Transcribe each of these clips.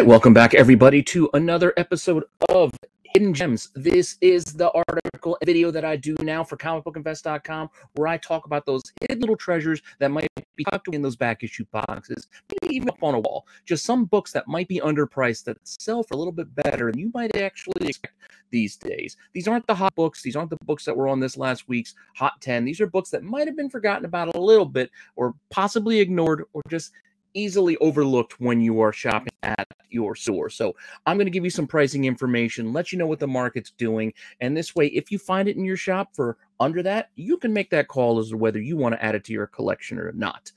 right, welcome back, everybody, to another episode of Hidden Gems. This is the article and video that I do now for comicbookinvest.com, where I talk about those hidden little treasures that might be tucked away in those back issue boxes, maybe even up on a wall. Just some books that might be underpriced that sell for a little bit better than you might actually expect these days. These aren't the hot books. These aren't the books that were on this last week's Hot 10. These are books that might have been forgotten about a little bit, or possibly ignored, or just easily overlooked when you are shopping at your store. So I'm going to give you some pricing information, let you know what the market's doing, and this way, if you find it in your shop for under that, you can make that call as to whether you want to add it to your collection or not.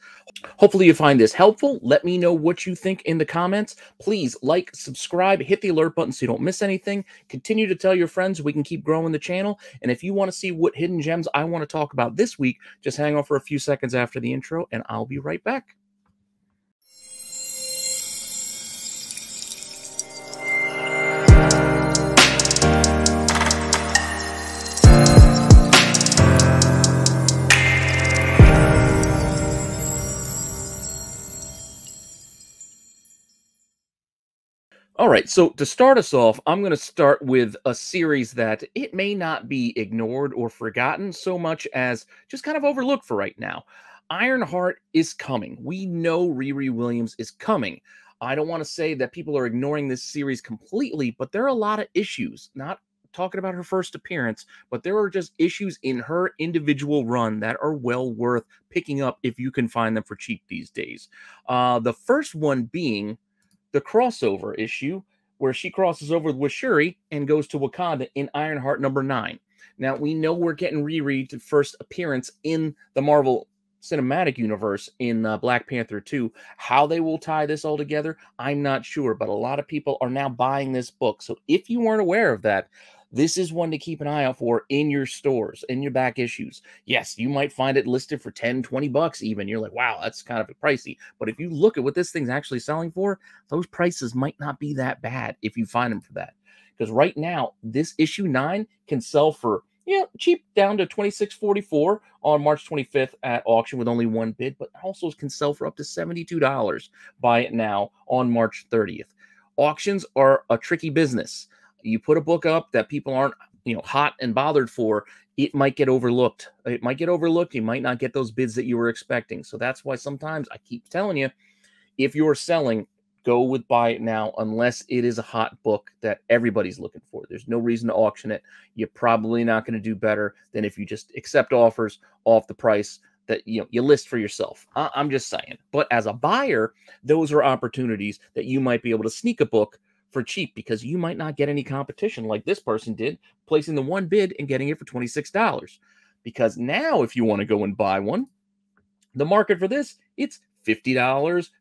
Hopefully you find this helpful. Let me know what you think in the comments. Please like, subscribe, hit the alert button so you don't miss anything. Continue to tell your friends so we can keep growing the channel. And if you want to see what hidden gems I want to talk about this week, just hang on for a few seconds after the intro, and I'll be right back. All right, so to start us off, I'm going to start with a series that it may not be ignored or forgotten so much as just kind of overlooked for right now. Ironheart is coming. We know Riri Williams is coming. I don't want to say that people are ignoring this series completely, but there are a lot of issues. Not talking about her first appearance, but there are just issues in her individual run that are well worth picking up if you can find them for cheap these days. The first one being the crossover issue where she crosses over with Shuri and goes to Wakanda in Ironheart number 9. Now, we know we're getting Riri's first appearance in the Marvel Cinematic Universe in Black Panther 2. How they will tie this all together, I'm not sure, but a lot of people are now buying this book. So if you weren't aware of that, this is one to keep an eye out for in your stores, in your back issues. Yes, you might find it listed for 10, 20 bucks even. You're like, wow, that's kind of pricey. But if you look at what this thing's actually selling for, those prices might not be that bad if you find them for that. Because right now, this issue 9 can sell for, cheap, down to $26.44 on March 25th at auction with only one bid, but also can sell for up to $72. Buy it now on March 30th. Auctions are a tricky business. You put a book up that people aren't, hot and bothered for, it might get overlooked. It might get overlooked. You might not get those bids that you were expecting. So that's why sometimes I keep telling you, if you're selling, go with buy it now, unless it is a hot book that everybody's looking for. There's no reason to auction it. You're probably not going to do better than if you just accept offers off the price that you list for yourself. I'm just saying. But as a buyer, those are opportunities that you might be able to sneak a book for cheap, because you might not get any competition like this person did, placing the one bid and getting it for $26. Because now if you want to go and buy one, the market for this, it's $50,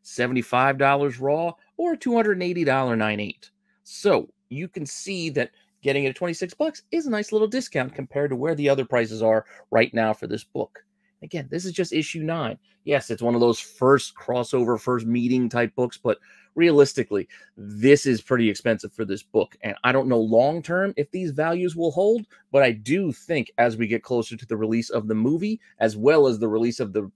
$75 raw, or $280 9.8. So you can see that getting it at 26 bucks is a nice little discount compared to where the other prices are right now for this book. Again, this is just issue 9. Yes, it's one of those first crossover, first meeting type books, but realistically, this is pretty expensive for this book. And I don't know long-term if these values will hold, but I do think as we get closer to the release of the movie, as well as the release of the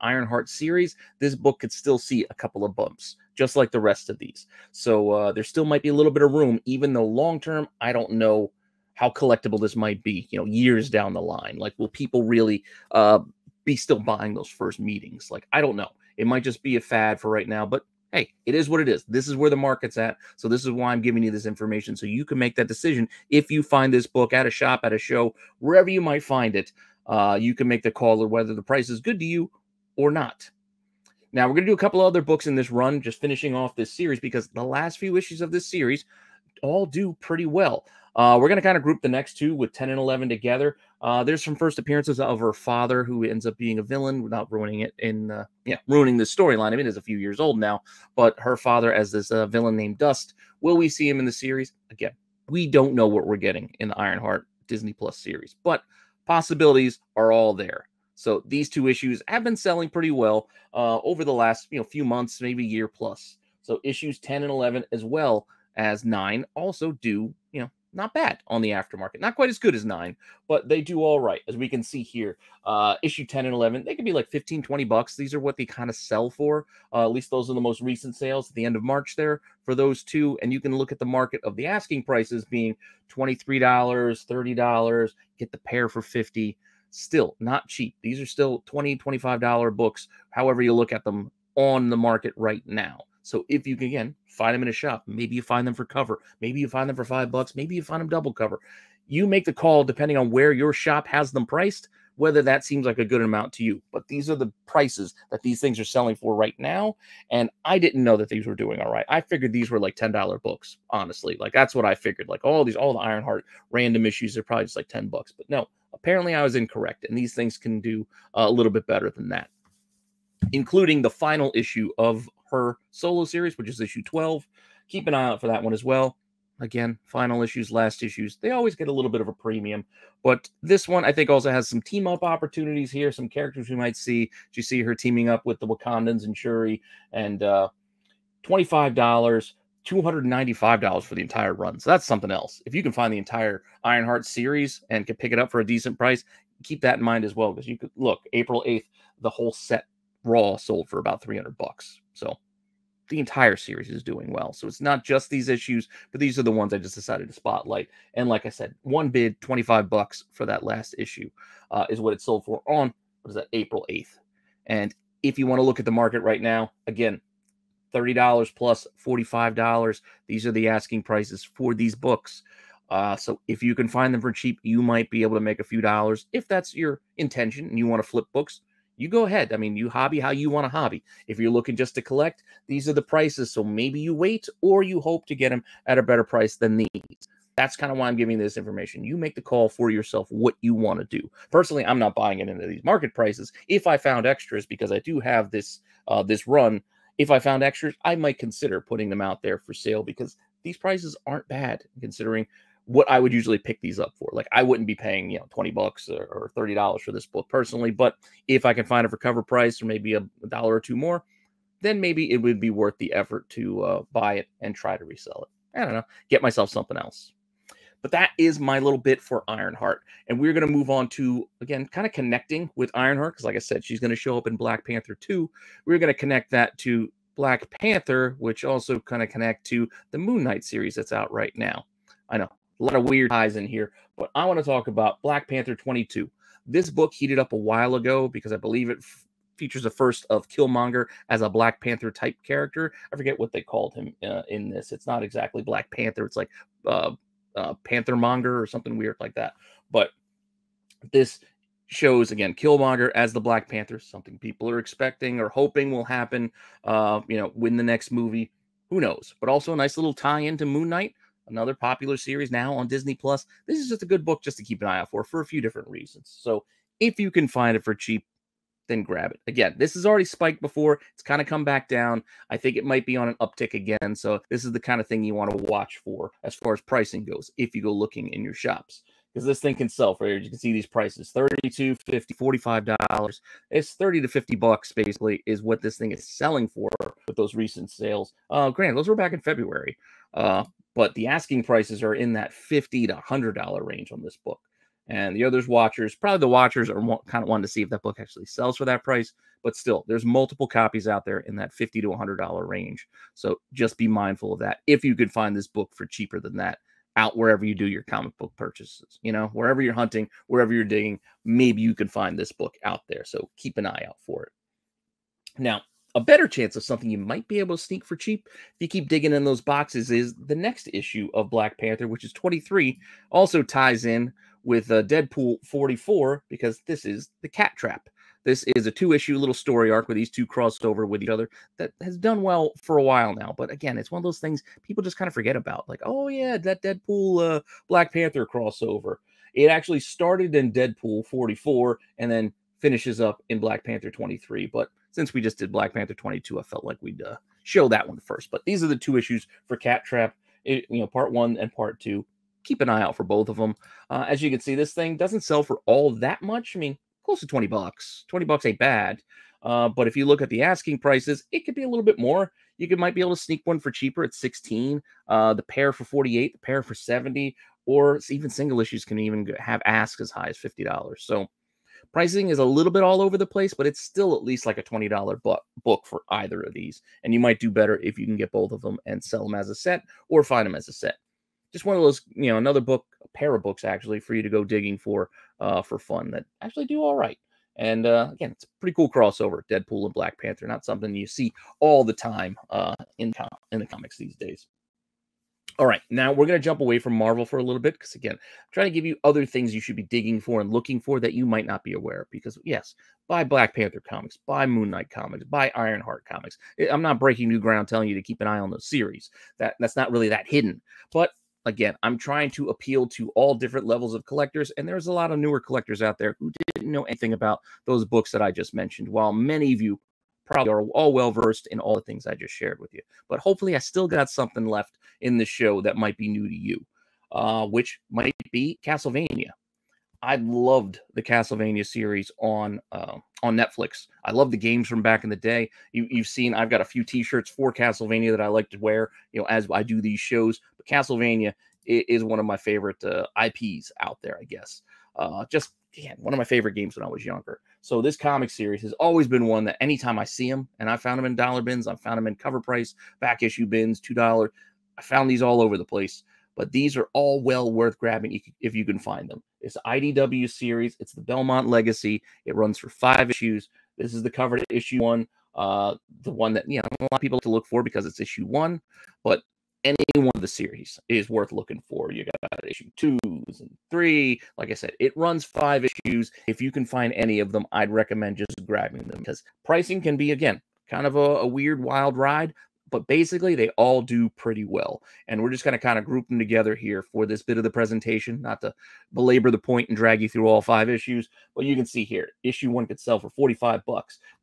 Ironheart series, this book could still see a couple of bumps, just like the rest of these. So there still might be a little bit of room, even though long-term, I don't know how collectible this might be, years down the line. Like, will people really be still buying those first meetings? Like, I don't know. It might just be a fad for right now, but hey, it is what it is. This is where the market's at. So this is why I'm giving you this information, so you can make that decision. If you find this book at a shop, at a show, wherever you might find it, you can make the call of whether the price is good to you or not. Now, we're going to do a couple other books in this run, just finishing off this series, because the last few issues of this series all do pretty well. We're going to kind of group the next two with 10 and 11 together. There's some first appearances of her father, who ends up being a villain, without ruining it in, ruining the storyline. I mean, it is a few years old now, but her father as this villain named Dust. Will we see him in the series? Again, we don't know what we're getting in the Ironheart Disney Plus series, but possibilities are all there. So these two issues have been selling pretty well over the last few months, maybe year plus. So issues 10 and 11 as well as 9 also do not bad on the aftermarket. Not quite as good as 9, but they do all right. As we can see here, issue 10 and 11, they could be like 15, 20 bucks. These are what they kind of sell for. At least those are the most recent sales at the end of March there for those two. And you can look at the market of the asking prices being $23, $30, get the pair for 50. Still not cheap. These are still $20, $25 books, however you look at them on the market right now. So if you can, again, find them in a shop, maybe you find them for cover, maybe you find them for $5, maybe you find them double cover. You make the call depending on where your shop has them priced, whether that seems like a good amount to you. But these are the prices that these things are selling for right now. And I didn't know that these were doing all right. I figured these were like $10 books, honestly. Like that's what I figured. Like all the Ironheart random issues are probably just like $10. But no, apparently I was incorrect. And these things can do a little bit better than that, including the final issue of her solo series, which is issue 12. Keep an eye out for that one as well. Again, final issues, last issues, they always get a little bit of a premium. But this one, I think, also has some team-up opportunities here, some characters we might see. You see her teaming up with the Wakandans and Shuri, and $25, $295 for the entire run. So that's something else. If you can find the entire Ironheart series and can pick it up for a decent price, keep that in mind as well, because you could look, April 8th, the whole set raw sold for about $300. So the entire series is doing well. So it's not just these issues, but these are the ones I just decided to spotlight. And like I said, one bid, $25 for that last issue is what it sold for on, what is that, April 8th. And if you want to look at the market right now, again, $30 plus $45. These are the asking prices for these books. So if you can find them for cheap, you might be able to make a few dollars. If that's your intention and you want to flip books, you go ahead. I mean, you hobby how you want to hobby. If you're looking just to collect, these are the prices. So maybe you wait or you hope to get them at a better price than these. That's kind of why I'm giving this information. You make the call for yourself what you want to do. Personally, I'm not buying it into these market prices. If I found extras, because I do have this this run, if I found extras, I might consider putting them out there for sale, because these prices aren't bad considering what I would usually pick these up for. Like I wouldn't be paying, $20 or $30 for this book personally, but if I can find it for cover price or maybe a dollar or two more, then maybe it would be worth the effort to buy it and try to resell it. I don't know, get myself something else. But that is my little bit for Ironheart. And we're going to move on to, again, kind of connecting with Ironheart, because like I said, she's going to show up in Black Panther 2. We're going to connect that to Black Panther, which also kind of connect to the Moon Knight series that's out right now. I know, a lot of weird ties in here, but I want to talk about Black Panther 22. This book heated up a while ago because I believe it features the first of Killmonger as a Black Panther type character. I forget what they called him in this. It's not exactly Black Panther. It's like Panthermonger or something weird like that. But this shows, again, Killmonger as the Black Panther, something people are expecting or hoping will happen, when the next movie. Who knows? But also a nice little tie into Moon Knight, another popular series now on Disney Plus. This is just a good book just to keep an eye out for a few different reasons. So if you can find it for cheap, then grab it. Again, this has already spiked before. It's kind of come back down. I think it might be on an uptick again. So this is the kind of thing you want to watch for as far as pricing goes if you go looking in your shops. Because this thing can sell for, you can see these prices, $32, $50, $45. It's $30 to $50 basically is what this thing is selling for with those recent sales. Granted, those were back in February. But the asking prices are in that $50 to $100 range on this book. And the others watchers, probably the watchers are kind of wanting to see if that book actually sells for that price. But still, there's multiple copies out there in that $50 to $100 range. So just be mindful of that. If you could find this book for cheaper than that out wherever you do your comic book purchases, wherever you're hunting, wherever you're digging, maybe you can find this book out there. So keep an eye out for it. Now, a better chance of something you might be able to sneak for cheap if you keep digging in those boxes is the next issue of Black Panther, which is 23, also ties in with Deadpool 44, because this is the Cat Trap. This is a 2-issue little story arc where these two crossed over with each other that has done well for a while now. But again, it's one of those things people just kind of forget about. Like, oh yeah, that Deadpool Black Panther crossover. It actually started in Deadpool 44 and then finishes up in Black Panther 23. But since we just did Black Panther 22, I felt like we'd show that one first. But these are the 2 issues for Cat Trap, part 1 and part 2. Keep an eye out for both of them. As you can see, this thing doesn't sell for all that much. I mean, close to $20. $20 ain't bad. But if you look at the asking prices, it could be a little bit more. You might be able to sneak one for cheaper at $16. The pair for $48, the pair for $70. or even single issues can even have asks as high as $50. So pricing is a little bit all over the place, but it's still at least like a $20 book for either of these. And you might do better if you can get both of them and sell them as a set or find them as a set. Just one of those, another book, a pair of books actually for you to go digging for fun that actually do all right. And again, it's a pretty cool crossover, Deadpool and Black Panther. Not something you see all the time in the comics these days. All right, now we're going to jump away from Marvel for a little bit because, again, I'm trying to give you other things you should be digging for and looking for that you might not be aware of. Because, yes, buy Black Panther comics, buy Moon Knight comics, buy Ironheart comics. I'm not breaking new ground telling you to keep an eye on those series. That's not really that hidden. But, again, I'm trying to appeal to all different levels of collectors, and there's a lot of newer collectors out there who didn't know anything about those books that I just mentioned, while many of you probably are all well versed in all the things I just shared with you. But hopefully I still got something left in the show that might be new to you, which might be Castlevania. I loved the Castlevania series on Netflix. I love the games from back in the day. You've seen I've got a few T-shirts for Castlevania that I like to wear, as I do these shows. But Castlevania is one of my favorite IPs out there, I guess. One of my favorite games when I was younger. So this comic series has always been one that anytime I see them, and I found them in dollar bins, I found them in cover price, back issue bins, $2. I found these all over the place, but these are all well worth grabbing if you can find them. It's the IDW series. It's the Belmont Legacy. It runs for 5 issues. This is the cover to issue 1. The one that, a lot of people to look for because it's issue 1, but any one of the series is worth looking for. You got issue 2s and 3. Like I said, it runs 5 issues. If you can find any of them, I'd recommend just grabbing them because pricing can be, again, kind of a weird, wild ride, but basically they all do pretty well. And we're just going to kind of group them together here for this bit of the presentation, not to belabor the point and drag you through all 5 issues, but you can see here, issue 1 could sell for $45,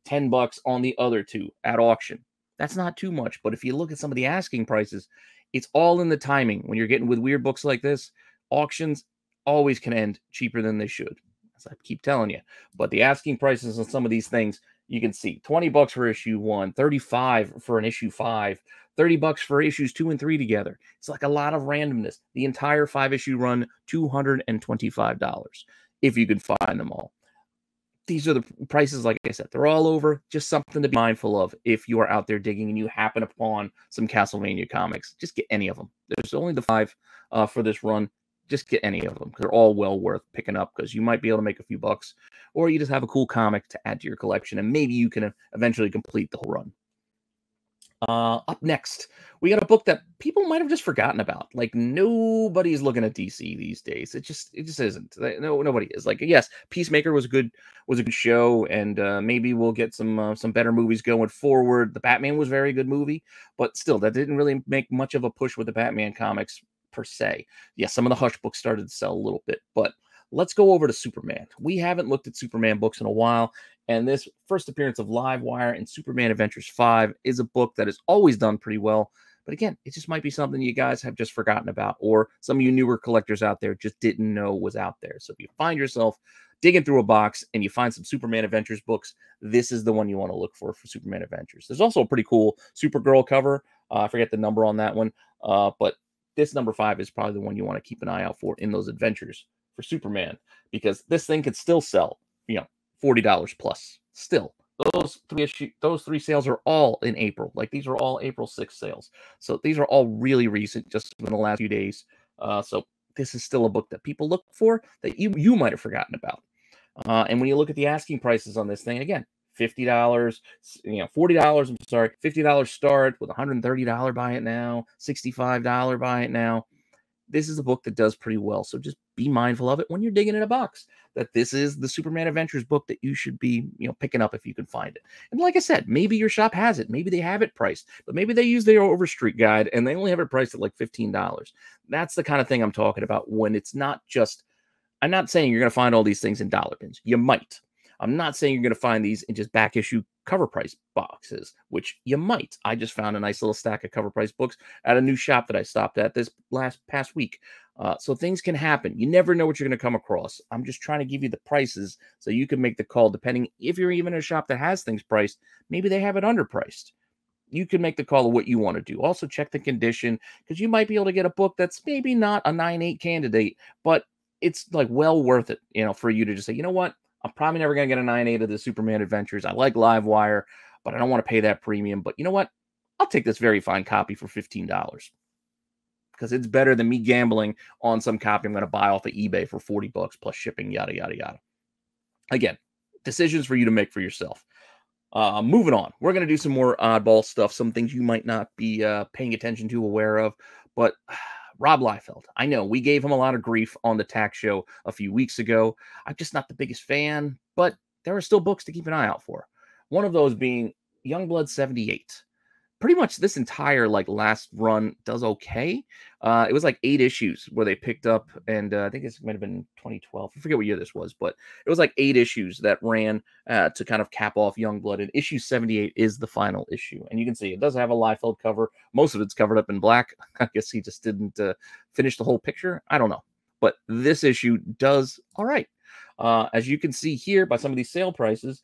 $10 on the other 2 at auction. That's not too much, but if you look at some of the asking prices, it's all in the timing. When you're getting with weird books like this, auctions always can end cheaper than they should, as I keep telling you. But the asking prices on some of these things, you can see $20 for issue 1, $35 for an issue 5, $30 for issues 2 and 3 together. It's like a lot of randomness. The entire 5-issue run, $225 if you can find them all. These are the prices, like I said, they're all over. Just something to be mindful of if you are out there digging and you happen upon some Castlevania comics. Just get any of them. There's only the 5 for this run. Just get any of them. They're all well worth picking up because you might be able to make a few bucks, or you just have a cool comic to add to your collection, and maybe you can eventually complete the whole run. Up next, we got a book that people might have just forgotten about. Like, nobody's looking at DC these days. It just isn't. Nobody is. Like, yes, Peacemaker was a good show, and maybe we'll get some better movies going forward. The Batman was a very good movie, but still, that didn't really make much of a push with the Batman comics per se. Yes, some of the Hush books started to sell a little bit, but let's go over to Superman. We haven't looked at Superman books in a while, and this first appearance of Livewire and Superman Adventures 5 is a book that has always done pretty well. But again, it just might be something you guys have just forgotten about, or some of you newer collectors out there just didn't know was out there. So if you find yourself digging through a box and you find some Superman Adventures books, this is the one you want to look for Superman Adventures. There's also a pretty cool Supergirl cover. I forget the number on that one, but this number 5 is probably the one you want to keep an eye out for in those adventures for Superman, because this thing could still sell, $40 plus. Still, those 3 sales are all in April. Like, these are all April 6th sales. So these are all really recent, just in the last few days. So this is still a book that people look for that you might have forgotten about. And when you look at the asking prices on this thing, again, $50, $40, I'm sorry, $50 start with $130 buy it now, $65 buy it now. This is a book that does pretty well. So just be mindful of it when you're digging in a box, that this is the Superman Adventures book that you should be, picking up if you can find it. And like I said, maybe your shop has it. Maybe they have it priced, but maybe they use their Overstreet guide and they only have it priced at like $15. That's the kind of thing I'm talking about when it's not just, I'm not saying you're going to find all these things in dollar bins. You might. I'm not saying you're going to find these in just back issue cover price boxes, which you might. I just found a nice little stack of cover price books at a new shop that I stopped at this past week. So things can happen. You never know what you're going to come across. I'm just trying to give you the prices so you can make the call, depending if you're even in a shop that has things priced. Maybe they have it underpriced. you can make the call of what you want to do. Also check the condition, because you might be able to get a book that's maybe not a 9.8 candidate, but it's like well worth it, for you to just say, you know what, I'm probably never going to get a 9.8 of the Superman Adventures. I like Livewire, but I don't want to pay that premium. But you know what? I'll take this very fine copy for $15, because it's better than me gambling on some copy I'm going to buy off of eBay for $40 plus shipping, yada, yada, yada. Again, decisions for you to make for yourself. Moving on, we're going to do some more oddball stuff, some things you might not be paying attention to, aware of, but Rob Liefeld, I know we gave him a lot of grief on the Tax Show a few weeks ago. I'm just not the biggest fan, but there are still books to keep an eye out for. One of those being Youngblood 78. Pretty much this entire last run does okay. It was like 8 issues where they picked up, and I think this might have been 2012. I forget what year this was, but it was like 8 issues that ran to kind of cap off Youngblood. And issue 78 is the final issue, and you can see it does have a Liefeld cover. Most of it's covered up in black. I guess he just didn't finish the whole picture. I don't know, but this issue does all right. As you can see here by some of these sale prices,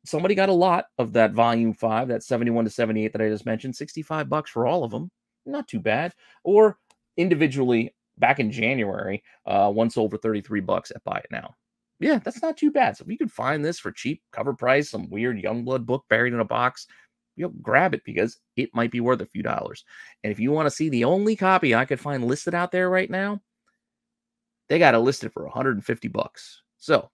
somebody got a lot of that volume 5, that 71 to 78 that I just mentioned, $65 for all of them. Not too bad. Or individually, back in January, one sold for $33 at Buy It Now. Yeah, that's not too bad. So if you could find this for cheap cover price, some weird Youngblood book buried in a box, grab it, because it might be worth a few dollars. And if you want to see the only copy I could find listed out there right now, they got it listed for $150. So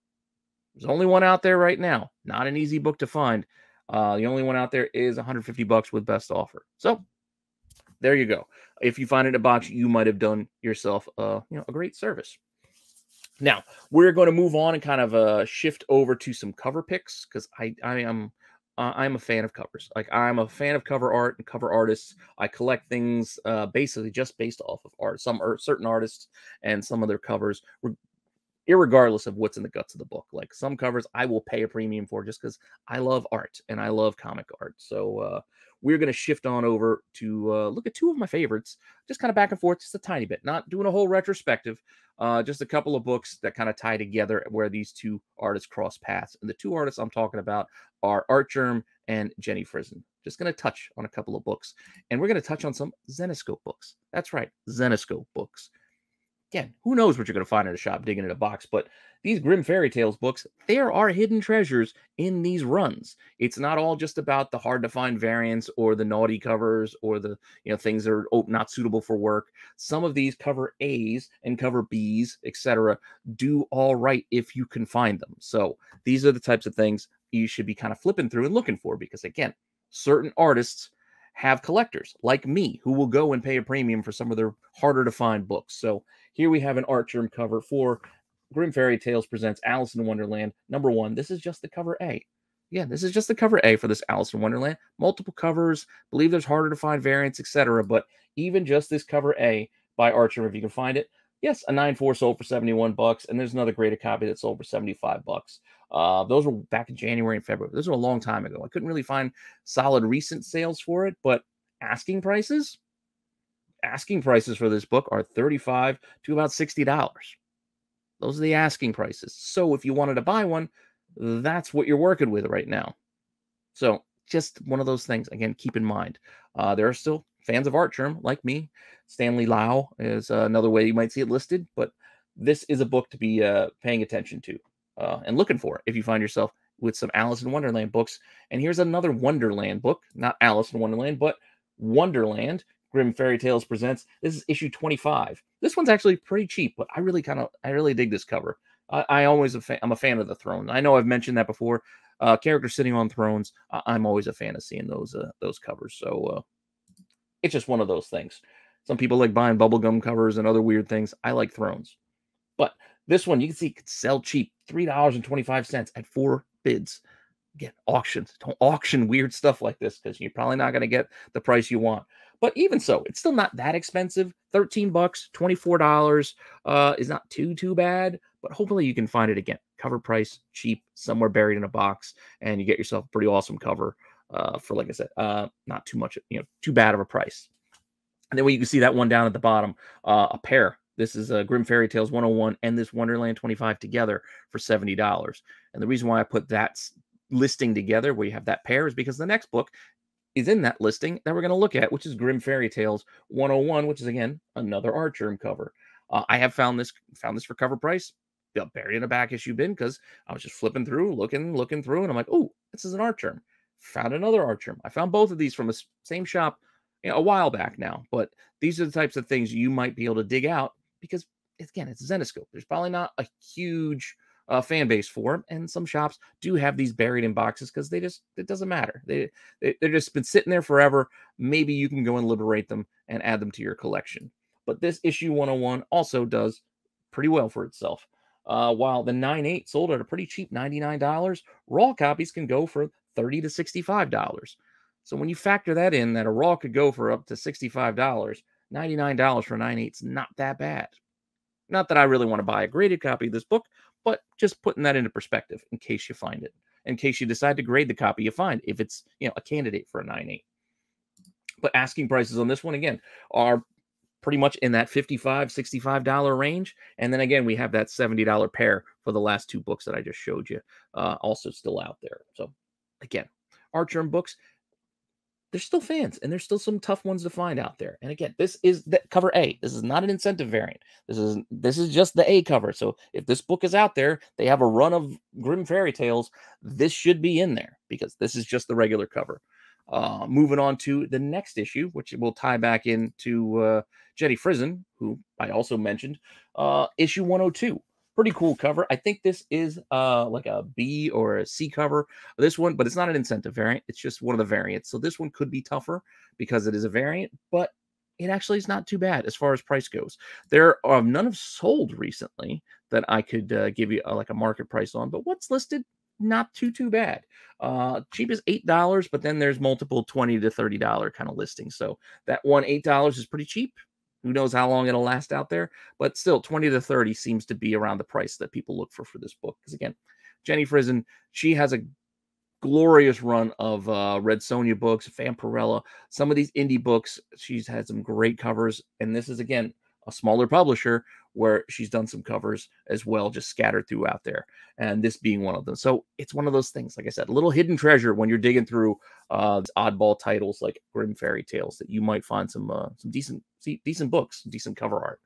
there's only one out there right now. Not an easy book to find. The only one out there is $150 with best offer. So there you go. If you find it in a box, you might have done yourself a great service. Now we're going to move on and kind of shift over to some cover picks, because I'm a fan of covers. I'm a fan of cover art and cover artists. I collect things basically just based off of art. Some certain artists and some of their covers, irregardless of what's in the guts of the book. Like some covers I will pay a premium for just because I love art and I love comic art. So we're going to shift on over to look at 2 of my favorites, just kind of back and forth, just a tiny bit, not doing a whole retrospective, just a couple of books that kind of tie together where these 2 artists cross paths. And the 2 artists I'm talking about are Artgerm and Jenny Frison. Just going to touch on a couple of books, and we're going to touch on some Zenescope books. That's right, Zenescope books. Again, who knows what you're going to find in a shop digging in a box, but these Grimm Fairy Tales books, there are hidden treasures in these runs. It's not all just about the hard to find variants or the naughty covers or the things that are not suitable for work. Some of these cover A's and cover B's, etc., do all right if you can find them. So these are the types of things you should be kind of flipping through and looking for, because again, certain artists have collectors like me who will go and pay a premium for some of their harder to find books. So here we have an Artgerm cover for Grimm Fairy Tales presents Alice in Wonderland #1. This is just the cover A. Yeah, this is just the cover A for this Alice in Wonderland. Multiple covers, believe there's harder to find variants, etc. But even just this cover A by Artgerm, if you can find it, yes, a 9.4 sold for $71, and there's another graded copy that sold for $75. Those were back in January and February. Those were a long time ago. I couldn't really find solid recent sales for it, but asking prices for this book are $35 to about $60. Those are the asking prices. So if you wanted to buy one, that's what you're working with right now. So just one of those things. Again, keep in mind, there are still fans of Artgerm like me. Stanley Lau is another way you might see it listed, but this is a book to be paying attention to and looking for if you find yourself with some Alice in Wonderland books. And here's another Wonderland book, not Alice in Wonderland, but Wonderland. Grimm Fairy Tales presents. This is issue 25. This one's actually pretty cheap, but I really dig this cover. I'm a fan of the throne. I know I've mentioned that before. Characters sitting on thrones. I'm always a fan of seeing those covers. So it's just one of those things. Some people like buying bubblegum covers and other weird things. I like thrones. But this one, you can see, could sell cheap, $3.25 at 4 bids. Again, auctions. Don't auction weird stuff like this, because you're probably not going to get the price you want. But even so, it's still not that expensive. $13, $24 is not too bad. But hopefully you can find it again. Cover price, cheap, somewhere buried in a box, and you get yourself a pretty awesome cover for, like I said, not too much, too bad of a price. And then when you can see that one down at the bottom, a pair. This is Grimm Fairy Tales 101 and this Wonderland 25 together for $70. And the reason why I put that listing together where you have that pair is because the next book is in that listing that we're going to look at, which is Grim Fairy Tales 101, which is again another Artgerm cover. I have found this for cover price, buried in a back issue bin because I was just flipping through, looking through, and I'm like, oh, this is an Artgerm. Found another Artgerm. I found both of these from the same shop, a while back now, but these are the types of things you might be able to dig out because again, it's Zenescope. There's probably not a huge fan base for them, and some shops do have these buried in boxes because it doesn't matter. They're just been sitting there forever. Maybe you can go and liberate them and add them to your collection. But this issue 101 also does pretty well for itself. While the 9/8 sold at a pretty cheap $99, raw copies can go for $30 to $65. So when you factor that in, that a raw could go for up to $65, $99 for 9/8 is not that bad. Not that I really want to buy a graded copy of this book, but just putting that into perspective in case you find it, in case you decide to grade the copy you find, if it's a candidate for a 9/8. But asking prices on this one again are pretty much in that $55, $65 range. And then again, we have that $70 pair for the last two books that I just showed you, also still out there. So again, Artgerm books, there's still fans, and there's still some tough ones to find out there. And again, this is the cover A. This is not an incentive variant. This is just the A cover. So if this book is out there, they have a run of Grim Fairy Tales, this should be in there because this is just the regular cover. Moving on to the next issue, which will tie back into Jenny Frison, who I also mentioned, issue 102. Pretty cool cover. I think this is like a B or a C cover. This one, but it's not an incentive variant. It's just one of the variants. So this one could be tougher because it is a variant, but it actually is not too bad as far as price goes. There are none have sold recently that I could give you like a market price on, but what's listed, not too bad. Cheap is $8, but then there's multiple $20 to $30 kind of listings. So that one $8 is pretty cheap. Who knows how long it'll last out there, but still 20 to 30 seems to be around the price that people look for this book. Because again, Jenny Frison, she has a glorious run of Red Sonja books, Vampirella, some of these indie books. She's had some great covers, and this is again a smaller publisher where she's done some covers as well, just scattered throughout there, and this being one of them. So it's one of those things, like I said, a little hidden treasure when you're digging through oddball titles like Grim Fairy Tales, that you might find some decent books, decent cover art.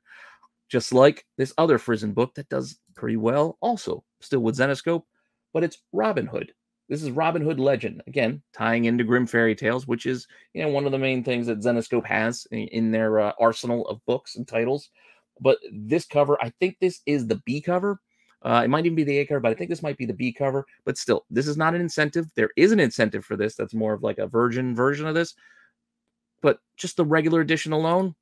Just like this other Frison book that does pretty well, also still with Zenescope, but it's Robin Hood. This is Robin Hood Legend, again, tying into Grim Fairy Tales, which is one of the main things that Zenescope has in their arsenal of books and titles. But this cover, I think this is the B cover. It might even be the A cover, but I think this might be the B cover. But still, this is not an incentive. There is an incentive for this. That's more of like a virgin version of this. But just the regular edition alone,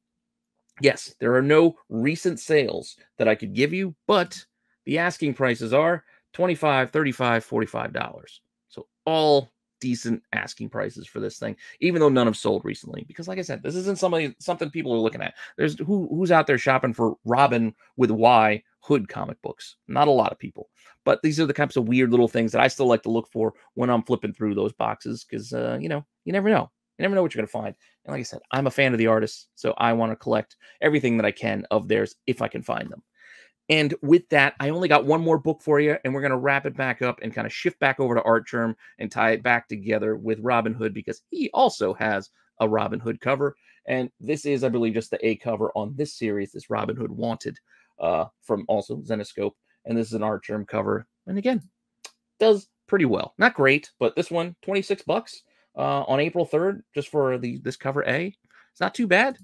yes, there are no recent sales that I could give you, but the asking prices are $25, $35, $45. So all decent asking prices for this thing, even though none have sold recently. Because like I said, this isn't something people are looking at. There's who's out there shopping for Robin with Y Hood comic books? Not a lot of people. But these are the types of weird little things that I still like to look for when I'm flipping through those boxes, because you never know. You never know what you're going to find. And like I said, I'm a fan of the artists, so I want to collect everything that I can of theirs if I can find them. And with that, I only got one more book for you, and we're going to wrap it back up and kind of shift back over to Artgerm and tie it back together with Robin Hood, because he also has a Robin Hood cover. And this is, I believe, just the A cover on this series, this Robin Hood Wanted from also Zenescope. And this is an Artgerm cover. And again, does pretty well. Not great, but this one, $26 on April 3rd, just for this cover A. It's not too bad.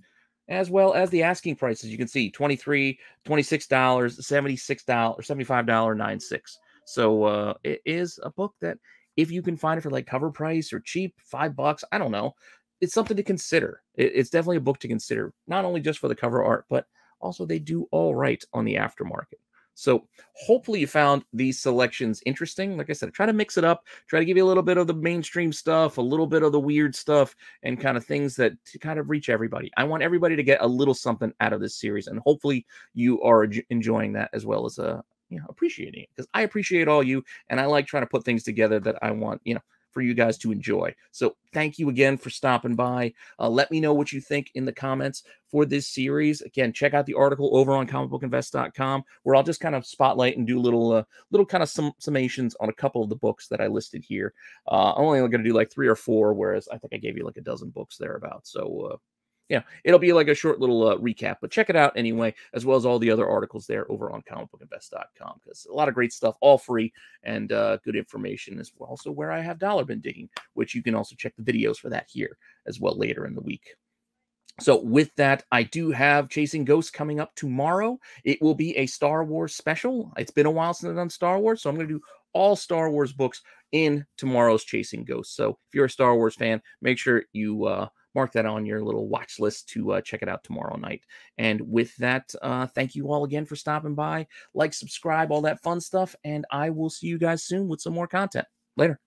As well as the asking prices, you can see $23, $26, $76, $75.96. So it is a book that if you can find it for like cover price or cheap, $5, I don't know, it's something to consider. It's definitely a book to consider, not only just for the cover art, but also they do all right on the aftermarket. So hopefully you found these selections interesting. Like I said, try to mix it up, try to give you a little bit of the mainstream stuff, a little bit of the weird stuff, and kind of things that to kind of reach everybody. I want everybody to get a little something out of this series, and hopefully you are enjoying that as well as appreciating it, because I appreciate all you, and I like trying to put things together that I want, for you guys to enjoy. So thank you again for stopping by. Let me know what you think in the comments for this series. Again, check out the article over on comicbookinvest.com, where I'll just kind of spotlight and do little kind of summations on a couple of the books that I listed here. I'm only going to do like 3 or 4, whereas I think I gave you like a dozen books thereabouts. So yeah, it'll be like a short little recap, but check it out anyway, as well as all the other articles there over on comicbookinvest.com, because a lot of great stuff, all free, and good information is also where I have dollar bin digging, which you can also check the videos for that here as well later in the week. So with that, I do have Chasing Ghosts coming up tomorrow. It will be a Star Wars special. It's been a while since I've done Star Wars, so I'm going to do all Star Wars books in tomorrow's Chasing Ghosts. So if you're a Star Wars fan, make sure you mark that on your little watch list to check it out tomorrow night. And with that, thank you all again for stopping by. Like, subscribe, all that fun stuff, and I will see you guys soon with some more content. Later.